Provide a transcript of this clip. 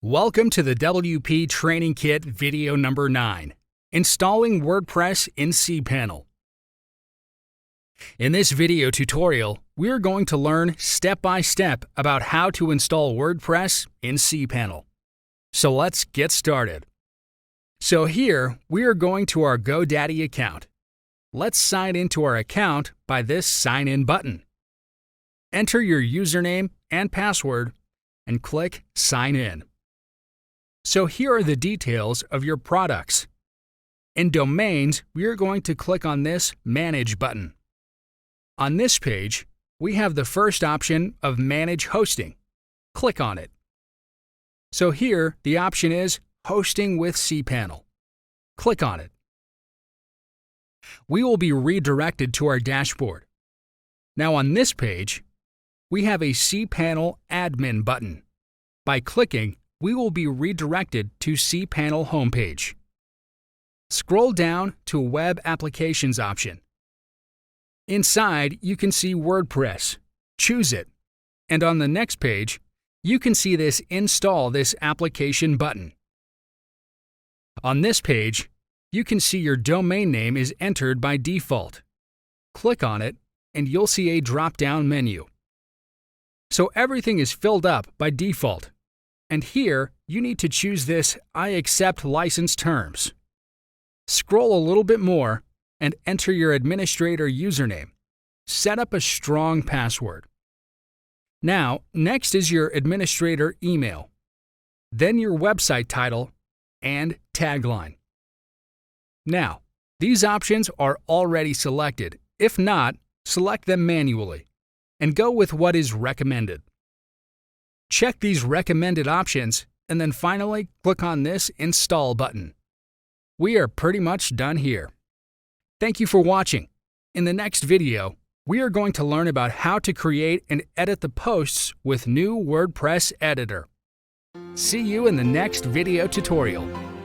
Welcome to the WP Training Kit video number 9, Installing WordPress in cPanel. In this video tutorial, we are going to learn step-by-step about how to install WordPress in cPanel. So let's get started. So here, we are going to our GoDaddy account. Let's sign into our account by this Sign In button. Enter your username and password and click Sign In. So here are the details of your products. In Domains, we are going to click on this Manage button. On this page, we have the first option of Manage Hosting. Click on it. So here, the option is Hosting with cPanel. Click on it. We will be redirected to our dashboard. Now on this page, we have a cPanel Admin button. By clicking, we will be redirected to cPanel homepage. Scroll down to Web Applications option. Inside, you can see WordPress. Choose it. And on the next page, you can see this Install this application button. On this page, you can see your domain name is entered by default. Click on it, and you'll see a drop-down menu. So everything is filled up by default. And here, you need to choose this I accept license terms. Scroll a little bit more and enter your administrator username. Set up a strong password. Now, next is your administrator email, then your website title and tagline. Now, these options are already selected. If not, select them manually and go with what is recommended. Check these recommended options and then finally click on this Install button. We are pretty much done here. Thank you for watching. In the next video, we are going to learn about how to create and edit the posts with new WordPress editor. See you in the next video tutorial.